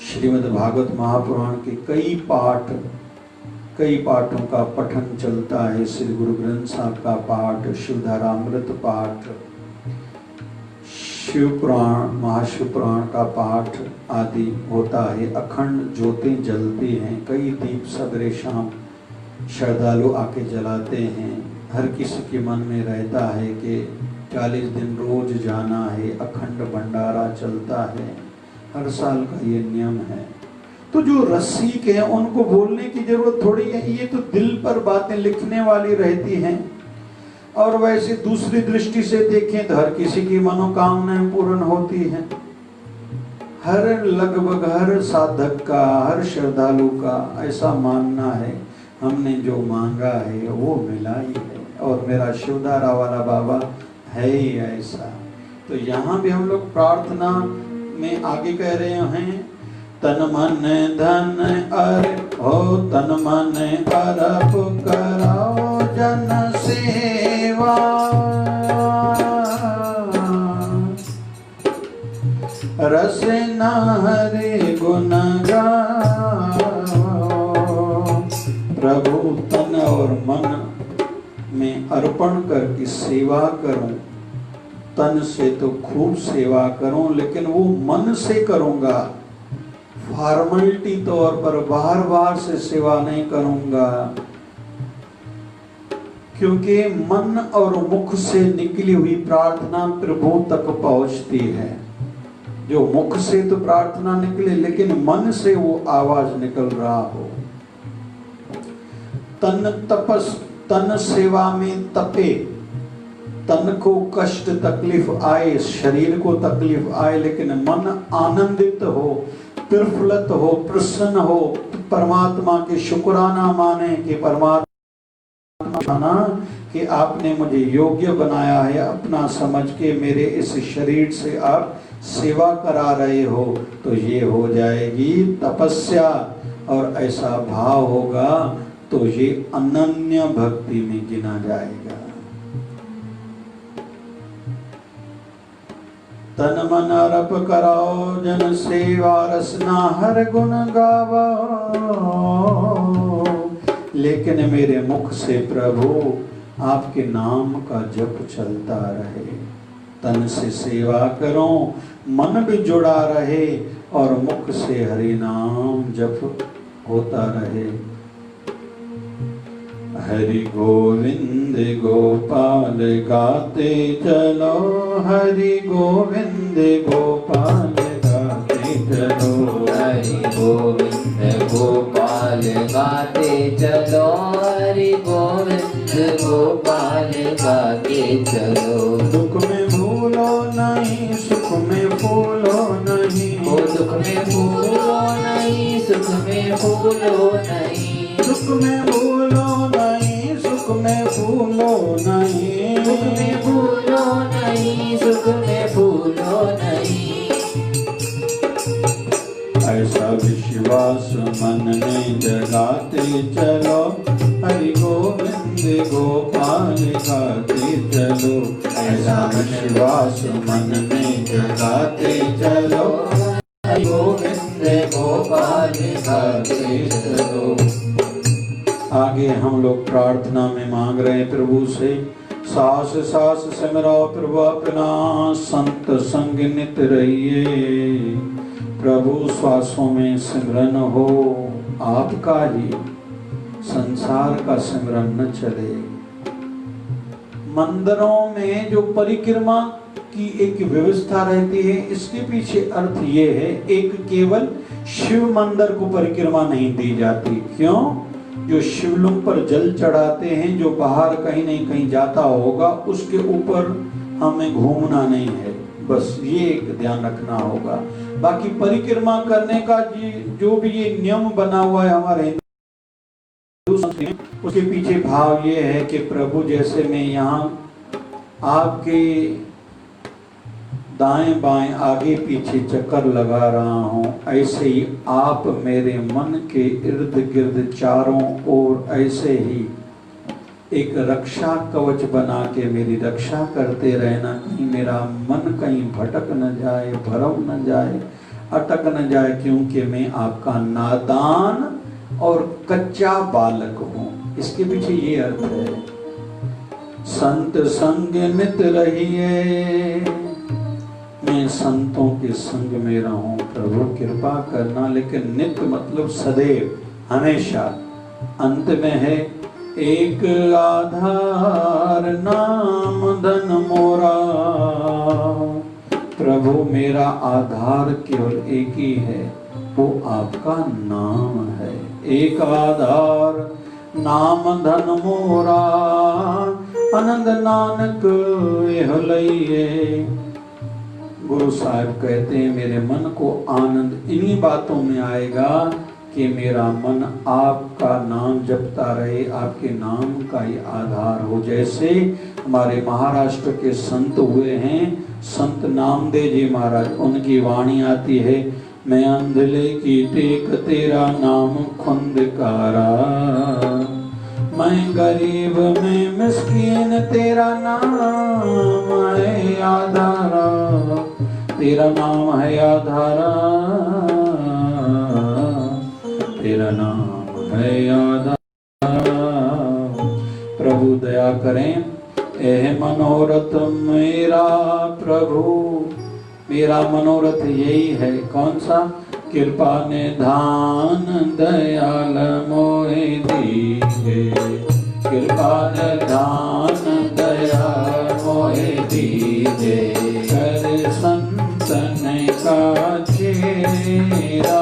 श्रीमद् भागवत महापुराण के कई पाठों का पठन चलता है। श्री गुरु ग्रंथ साहब का पाठ, शिवधारामृत पाठ, शिव पुराण, महाशिव पुराण का पाठ आदि होता है। अखंड ज्योतें जलती हैं, कई दीप सवेरे शाम श्रद्धालु आके जलाते हैं। हर किसी के मन में रहता है कि 40 दिन रोज जाना है, अखंड भंडारा चलता है, हर साल का ये नियम है। तो जो रसिक हैं उनको बोलने की जरूरत थोड़ी है, ये तो दिल पर बातें लिखने वाली रहती हैं। और वैसे दूसरी दृष्टि से देखें तो हर किसी की मनोकामनाएं पूर्ण होती हैं। लगभग हर साधक का, हर श्रद्धालु का ऐसा मानना है, हमने जो मांगा है वो मिला ही है, और मेरा शिवधारा वाला बाबा है ही ऐसा। तो यहाँ भी हम लोग प्रार्थना में आगे कह रहे हैं, तन मन धन अर्प हो, तन मन अर्प कराओ जन सेवा। हरे गुण गाओ। प्रभु तन और मन में अर्पण करके सेवा करूं। तन से तो खूब सेवा करूं, लेकिन वो मन से करूंगा। फॉर्मेलिटी तौर पर बार बार से सेवा नहीं करूंगा, क्योंकि मन और मुख से निकली हुई प्रार्थना प्रभु तक पहुंचती है। जो मुख से तो प्रार्थना निकले, लेकिन मन से वो आवाज निकल रहा हो। तन सेवा में तपे, तन को कष्ट तकलीफ आए, शरीर को तकलीफ आए, लेकिन मन आनंदित हो, प्रफुल्लित हो, प्रसन्न हो, परमात्मा के शुक्राना माने कि परमात्मा कि आपने मुझे योग्य बनाया है, अपना समझ के मेरे इस शरीर से आप सेवा करा रहे हो, तो ये हो जाएगी तपस्या। और ऐसा भाव होगा तो ये अनन्य भक्ति में गिना जाएगा। तन मन अर्प कराओ, जन सेवा रसना हर गुण गावो। लेकिन मेरे मुख से प्रभु आपके नाम का जप चलता रहे। तन से सेवा करो, मन भी जुड़ा रहे और मुख से हरि नाम जप होता रहे। हरि गोविंद गोपाल गाते चलो, हरि गोविंद गोपाल गाते चलो, हरि गोविंद गोपाल गाते चलो, हरि गोविंद गोपाल गाते चलो। दुख में भूलो नहीं, सुख में फूलो नहीं, ओ दुख में भूलो नहीं, सुख में फूलो नहीं, सुख में भूलो नहीं, सुख में फूलो नहीं, सुख में भूलो नहीं, सुख में फूलो नहीं। ऐसा विश्वास मन में जगाते चलो, हरि गोविंद गोपाल गाते चलो। ऐसा विश्वास मन में जगाते चलो, हरि गोविंद गोपाल गाते चलो। आगे हम लोग प्रार्थना में मांग रहे हैं प्रभु से, सास सास सिमरो प्रभु अपना, संत संग नित रहिए। प्रभु श्वासों में सिमरन हो आपका ही, संसार का सिमरन न चले। मंदिरों में जो परिक्रमा की एक व्यवस्था रहती है, इसके पीछे अर्थ ये है, एक केवल शिव मंदिर को परिक्रमा नहीं दी जाती। क्यों? जो शिवलिंग पर जल चढ़ाते हैं, जो बाहर कहीं नहीं कहीं जाता होगा, उसके ऊपर हमें घूमना नहीं है। बस ये एक ध्यान रखना होगा। बाकी परिक्रमा करने का जो भी ये नियम बना हुआ है हमारे हिंदू संस्कृति में, उसके पीछे भाव ये है कि प्रभु जैसे मैं यहाँ आपके दाएं बाएं आगे पीछे चक्कर लगा रहा हूँ, ऐसे ही आप मेरे मन के इर्द गिर्द चारों ओर ऐसे ही एक रक्षा कवच बना के मेरी रक्षा करते रहना। कहीं मेरा मन कहीं भटक न जाए, भरम न जाए, अटक न जाए, क्योंकि मैं आपका नादान और कच्चा बालक हूँ। इसके पीछे ये अर्थ है। संत संग नित रहिए, मैं संतों के संग में रहूं। प्रभु कृपा करना, लेकिन नित्य मतलब सदैव, हमेशा। अंत में है एक आधार नाम धन मोरा। प्रभु मेरा आधार केवल एक ही है, वो आपका नाम है। एक आधार नाम धन मोरा, आनंद नानक यह लइए। गुरु साहब कहते हैं मेरे मन को आनंद इन्हीं बातों में आएगा कि मेरा मन आपका नाम जपता रहे, आपके नाम का ही आधार हो। जैसे हमारे महाराष्ट्र के संत हुए हैं, संत नामदेव जी महाराज, उनकी वाणी आती है, मैं अंधले की टेक तेरा नाम खुंदकारा, मैं गरीब में मिस्कीन तेरा नाम है आधारा। तेरा नाम है आधारा, तेरा नाम है आधारा। प्रभु दया करें, एह मनोरथ मेरा प्रभु, मेरा मनोरथ यही है, कौन सा? कृपा निधान दयाल मोहे दीजे, कृपा निधान दयाल मोहे दीजे। कर संतन का चेरा,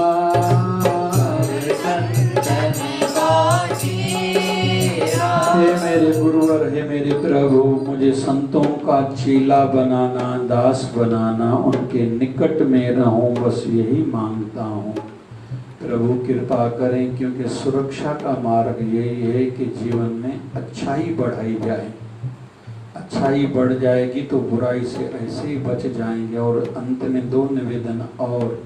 कर संतन का चेरा। हे मेरे गुरुवर, हे मेरे प्रभु, मुझे संतों का चेला बनाना, दास बनाना, उनके निकट में रहूं, बस यही मांगता हूँ। प्रभु कृपा करें, क्योंकि सुरक्षा का मार्ग यही है कि जीवन में अच्छाई बढ़ाई जाए। अच्छाई बढ़ जाएगी तो बुराई से ऐसे ही बच जाएंगे। और अंत में दो निवेदन और,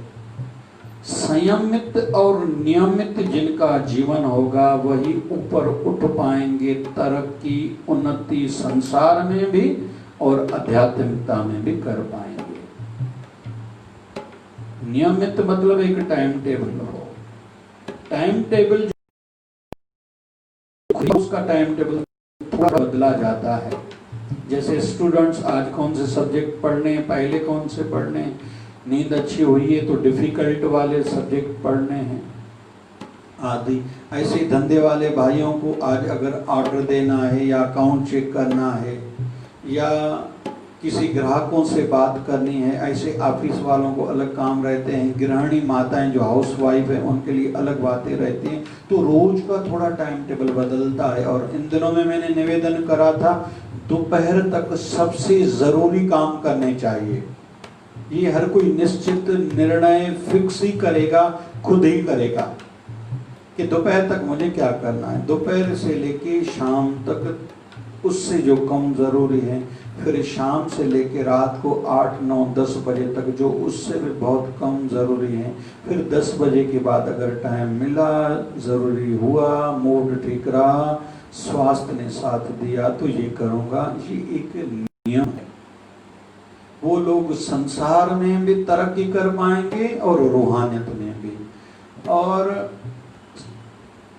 संयमित और नियमित जिनका जीवन होगा वही ऊपर उठ पाएंगे, तरक्की उन्नति संसार में भी और आध्यात्मिकता में भी कर पाएंगे। नियमित मतलब एक टाइम टेबल हो, टाइम टेबल उसका टाइम टेबल थोड़ा बदला जाता है। जैसे स्टूडेंट्स आज कौन से सब्जेक्ट पढ़ने, पहले कौन से पढ़ने, नींद अच्छी हुई है तो डिफिकल्ट वाले सब्जेक्ट पढ़ने हैं आदि। ऐसे धंधे वाले भाइयों को आज अगर ऑर्डर देना है या अकाउंट चेक करना है या किसी ग्राहकों से बात करनी है, ऐसे ऑफिस वालों को अलग काम रहते हैं। गृहिणी माताएं जो हाउस वाइफ है उनके लिए अलग बातें रहती हैं। तो रोज का थोड़ा टाइम टेबल बदलता है। और इन दिनों में मैंने निवेदन करा था, दोपहर तक सबसे ज़रूरी काम करने चाहिए। ये हर कोई निश्चित निर्णय फिक्स ही करेगा, खुद ही करेगा कि दोपहर तक मुझे क्या करना है। दोपहर से लेके शाम तक उससे जो कम ज़रूरी है, फिर शाम से लेके रात को 8, 9, 10 बजे तक जो उससे भी बहुत कम ज़रूरी है। फिर 10 बजे के बाद अगर टाइम मिला, ज़रूरी हुआ, मूड ठीक रहा, स्वास्थ्य ने साथ दिया तो ये करूँगा। ये एक नियम है। वो लोग संसार में भी तरक्की कर पाएंगे और रूहानियत में भी। और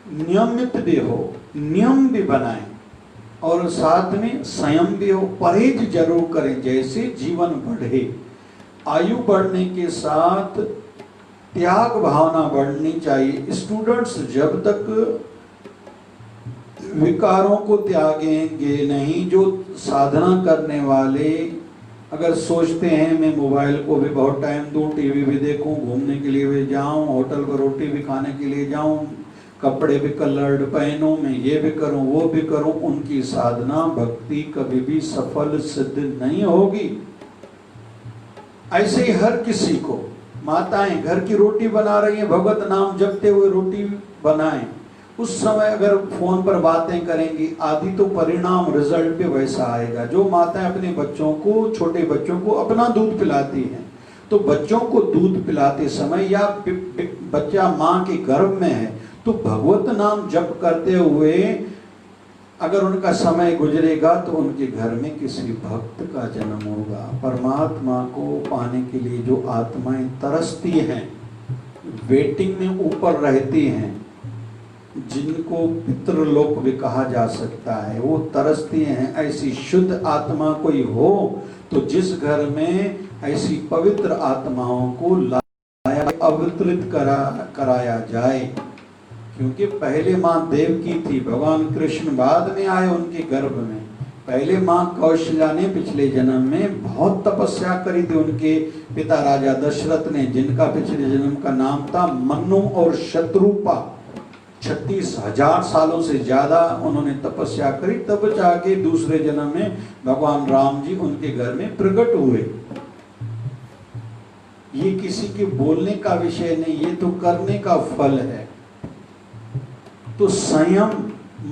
नियमित भी हो, नियम भी बनाएं और साथ में संयम भी हो, परहेज जरूर करें। जैसे जीवन बढ़े, आयु बढ़ने के साथ त्याग भावना बढ़नी चाहिए। स्टूडेंट्स जब तक विकारों को त्यागेंगे नहीं, जो साधना करने वाले अगर सोचते हैं मैं मोबाइल को भी बहुत टाइम दूं, टीवी भी देखूं, घूमने के लिए भी जाऊं, होटल पर रोटी भी खाने के लिए जाऊं, कपड़े भी कलर्ड पहनूं, मैं ये भी करूं वो भी करूं, उनकी साधना भक्ति कभी भी सफल सिद्ध नहीं होगी। ऐसे ही हर किसी को, माताएं घर की रोटी बना रही हैं, भगवत नाम जपते हुए रोटी बनाएं। उस समय अगर फोन पर बातें करेंगी आदि तो परिणाम रिजल्ट भी वैसा आएगा। जो माताएं अपने बच्चों को, छोटे बच्चों को अपना दूध पिलाती हैं, तो बच्चों को दूध पिलाते समय या बच्चा माँ के गर्भ में है तो भगवत नाम जप करते हुए अगर उनका समय गुजरेगा तो उनके घर में किसी भक्त का जन्म होगा। परमात्मा को पाने के लिए जो आत्माएं तरसती हैं, वेटिंग में ऊपर रहती हैं, जिनको पितृलोक भी कहा जा सकता है, वो तरसती हैं। ऐसी शुद्ध आत्मा कोई हो तो जिस घर में ऐसी पवित्र आत्माओं को लाया, अवतरित कराया जाए। क्योंकि पहले माँ देवकी थी, भगवान कृष्ण बाद में आए उनके गर्भ में। पहले माँ कौशल्या ने पिछले जन्म में बहुत तपस्या करी थी। उनके पिता राजा दशरथ ने, जिनका पिछले जन्म का नाम था मन्नु और शत्रुपा, 36,000 सालों से ज्यादा उन्होंने तपस्या करी, तब जाके दूसरे जन्म में भगवान राम जी उनके घर में प्रकट हुए। ये किसी के बोलने का विषय नहीं, ये तो करने का फल है। तो संयम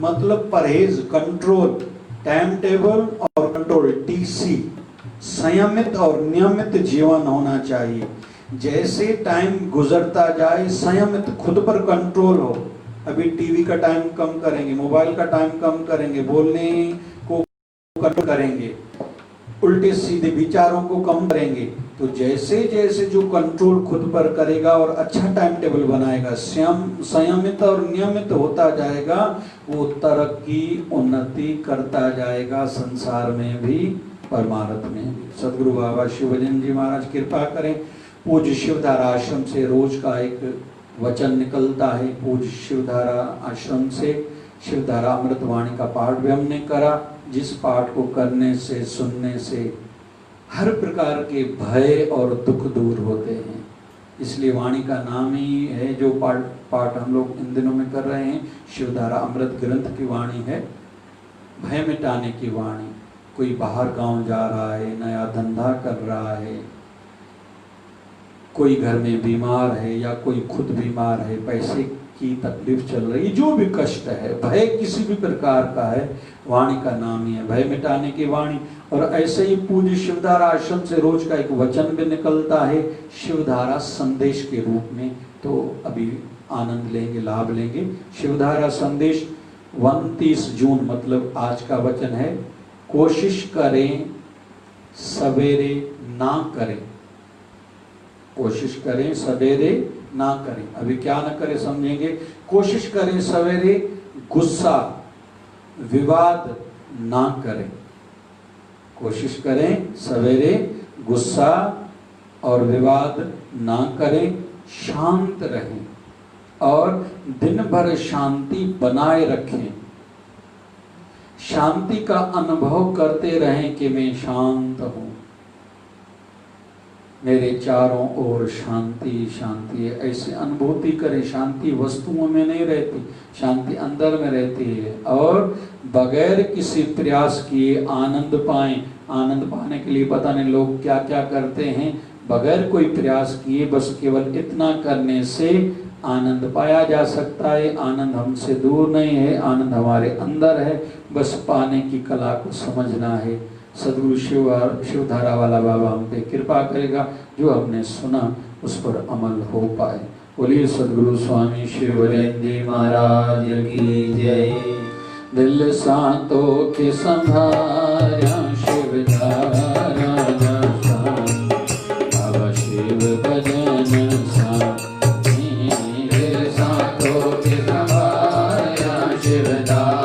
मतलब परहेज, कंट्रोल, टाइम टेबल और कंट्रोल, TC, संयमित और नियमित जीवन होना चाहिए। जैसे टाइम गुजरता जाए, संयमित, खुद पर कंट्रोल हो। अभी टीवी का टाइम कम करेंगे, मोबाइल का टाइम कम करेंगे, बोलने को कम करेंगे, उल्टे सीधे विचारों को कम करेंगे, तो जैसे जैसे जो कंट्रोल खुद पर करेगा और अच्छा टाइम टेबल बनाएगा, संयमित और नियमित होता जाएगा, वो तरक्की उन्नति करता जाएगा, संसार में भी परमार्थ में भी। सदगुरु बाबा शिवजन जी महाराज कृपा करें। पूज्य शिवधारा आश्रम से रोज का एक वचन निकलता है। पूज्य शिवधारा आश्रम से शिवधारा अमृतवाणी का पाठ भी हमने करा, जिस पाठ को करने से सुनने से हर प्रकार के भय और दुख दूर होते हैं। इसलिए वाणी का नाम ही है जो पाठ हम लोग इन दिनों में कर रहे हैं, शिवधारा अमृत ग्रंथ की वाणी है, भय मिटाने की वाणी। कोई बाहर गांव जा रहा है, नया धंधा कर रहा है, कोई घर में बीमार है या कोई खुद बीमार है, पैसे की तकलीफ चल रही, जो भी कष्ट है, भय किसी भी प्रकार का है, वाणी का नाम ही है भय मिटाने की वाणी। और ऐसे ही पूज्य शिवधारा आश्रम से रोज का एक वचन भी निकलता है शिवधारा संदेश के रूप में। तो अभी आनंद लेंगे, लाभ लेंगे। शिवधारा संदेश 29 जून मतलब आज का वचन है, कोशिश करें सवेरे ना करें। कोशिश करें सवेरे ना करें। अभी क्या ना करें समझेंगे। कोशिश करें सवेरे गुस्सा विवाद ना करें। कोशिश करें सवेरे गुस्सा और विवाद ना करें, शांत रहें और दिन भर शांति बनाए रखें। शांति का अनुभव करते रहें कि मैं शांत हूं, मेरे चारों ओर शांति शांति है। ऐसी अनुभूति करें। शांति वस्तुओं में नहीं रहती, शांति अंदर में रहती है। और बगैर किसी प्रयास किए आनंद पाएं। आनंद पाने के लिए पता नहीं लोग क्या क्या करते हैं, बगैर कोई प्रयास किए बस केवल इतना करने से आनंद पाया जा सकता है। आनंद हमसे दूर नहीं है, आनंद हमारे अंदर है, बस पाने की कला को समझना है। सदगुरु शिवधारा वाला बाबा हम पे कृपा करेगा, जो हमने सुना उस पर अमल हो पाए। बोलिए सदगुरु स्वामी शिवजन जी महाराज की जय। दिल सांतों के संभारा शिवधारा बाबा शिव भजन सा। दिल सांतों के संभारा शिवधारा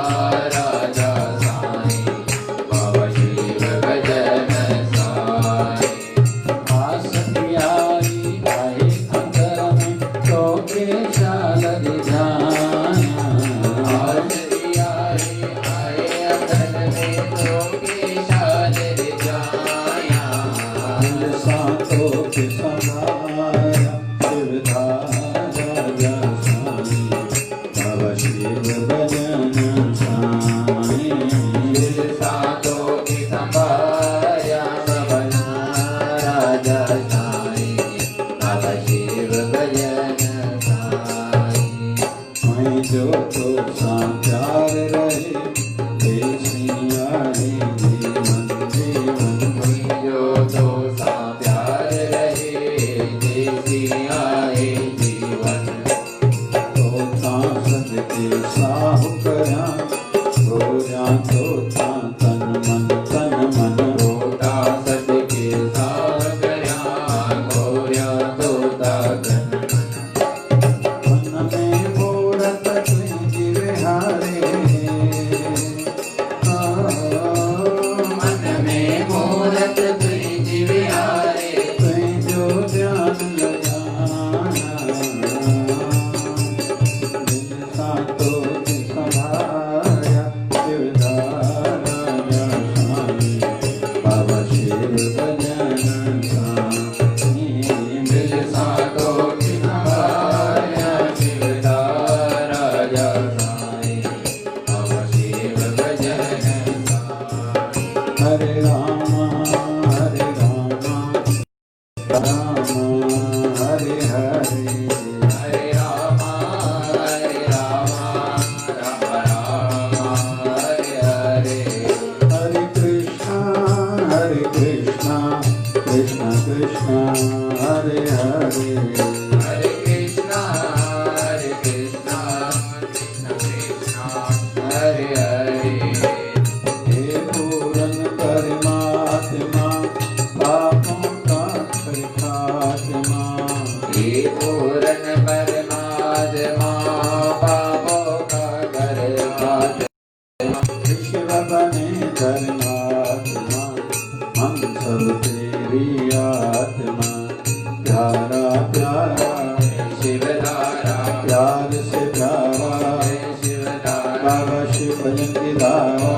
प्यारा शिवधारा बाबा शिव भजन की धारा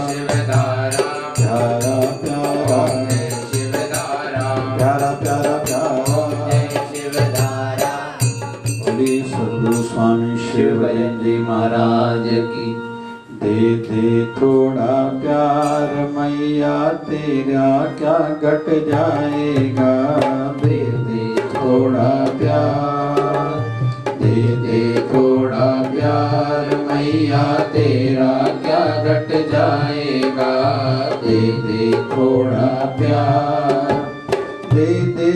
शिवधारा प्यारा प्यारा शिवधारा प्यारा प्यारा प्यारा शिवधारा। बोली सद्गुरु स्वामी शिव भजन जी महाराज की। दे दे थोड़ा प्यार मैया तेरा क्या घट जाएगा। दे दे थोड़ा प्यार दे दे थोड़ा प्यार मैया तेरा क्या घट जाएगा। दे दे थोड़ा प्यार दे दे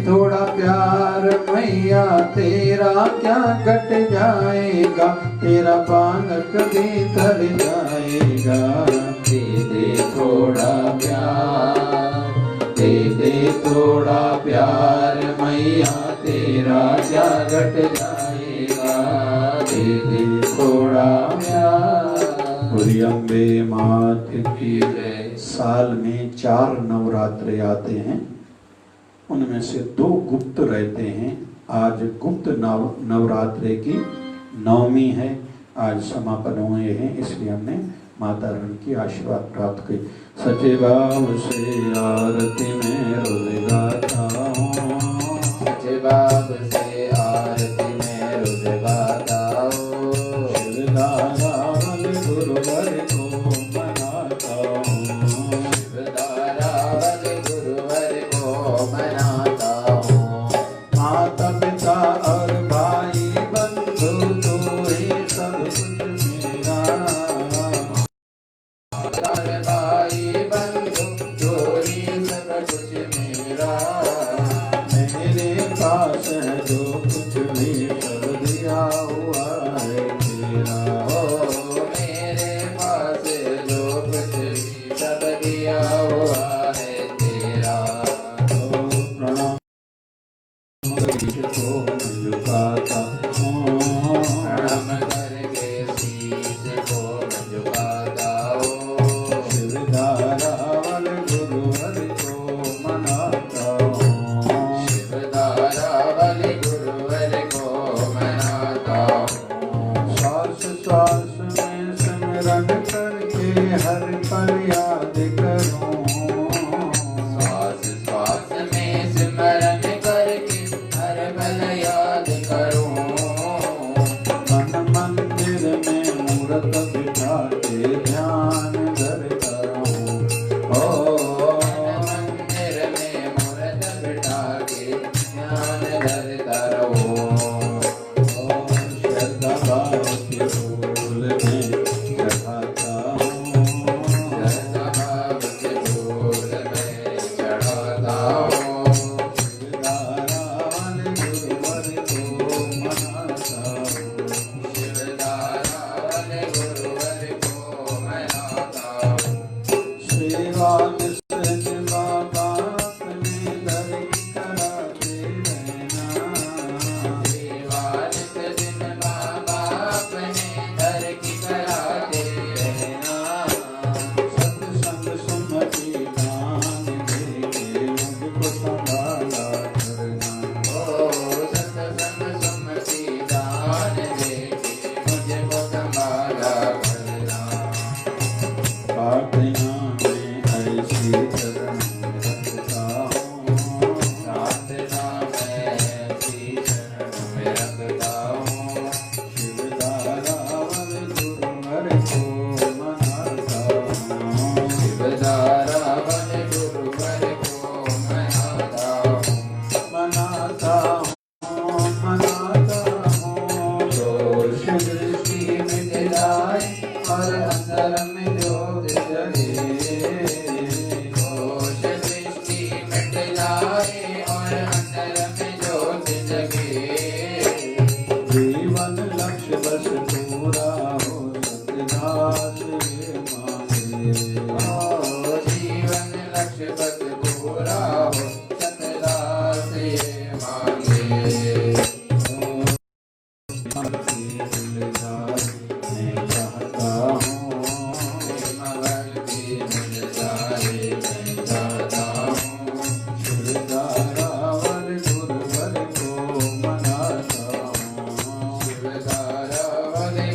थोड़ा प्यार मैया तेरा क्या घट जाएगा। तेरा पालक भीतर जाएगा। दे दे थोड़ा प्यार दे दे थोड़ा प्यार मैया तेरा क्या घट जाएगा। दे दे थोड़ा प्यार। पूरी अम्बे मात की जय। साल में 4 नवरात्रे आते हैं, उनमें से 2 गुप्त रहते हैं। आज गुप्त नवरात्रे की नवमी है, आज समापन हुए हैं, इसलिए हमने माता रानी की आशीर्वाद प्राप्त की। सच्चे भाव से आरती में रोज गाता हूँ। सच्चे भाव से आरती में रोज गाता हूँ। शिवधारा वाले गुरुवर को मनाता हूँ। शिवधारा वाले गुरुवर को मनाता हूँ। माता पिता और भाई बंधु तू ही सब कुछ मेरा। और भाई बंधु चोरी सब कुछ मेरा। मेरे पास है जो कुछ भी सब दिया हुआ है तेरा। ओ मेरे पास जो कुछ भी सब दिया हुआ है तेरा। तो प्रणाम को झुकाता हूँ। प्रणाम करके शीश को झुकाता हूँ। शिवधारा वाले गुरुवर को मनाता हूँ। शिवधारा वाले गुरुवर को मनाता हूँ। श्वास श्वास में सिमरन करके हर पल याद करूं। श्वास श्वास में सिमरन करके हर पल याद करूं। मन मंदिर में मूरत बिठा के ध्यान धरता हूँ। ओ मंदिर में मूरत बिठा के ध्यान धरता रहूं। श्रद्धा भाव के फूल में चढ़ाता हूँ। श्रद्धा भाव के फूल में चढ़ाता हूँ। शिवधारा वाले गुरुवर को मनाता हूँ। शिवधारा वाले गुरुवर को मनाता हूँ। सेवा निस्सित बाबा अपने दर की कराते रहना। सेवा नित दिन बाबा अपने दर की कराते रहना। सत्संग सुमति दान देके मुझको संभाला करना। ओ सत्संग सुमति दान देके मुझको संभाला करना। प्रार्थना में ऐसी चरण रखता हूँ। प्रार्थना में ऐसी शरण में रखता हूँ। शिवधारा वाले गुरुवर को मनाता हूँ। शिवधारा वाले गुरुवर को मनाता हूँ। मनाता हूँ दोष दृष्टि मिट जाए और अंदर में ज्योत जले। दोष दृष्टि मिट जाए और अंदर में ज्योत जगे। जीवन लक्ष्य बस पूरा हो सत्यदास ये मांगे। ओ जीवन लक्ष्य बस पूरा हो सतदास ये मांगे। मैं चाहता हूँ। भक्ति मिल जाए मैं चाहता हूँ। शिवधारा वाले गुरुवर को मनाता हूँ। शिवधारा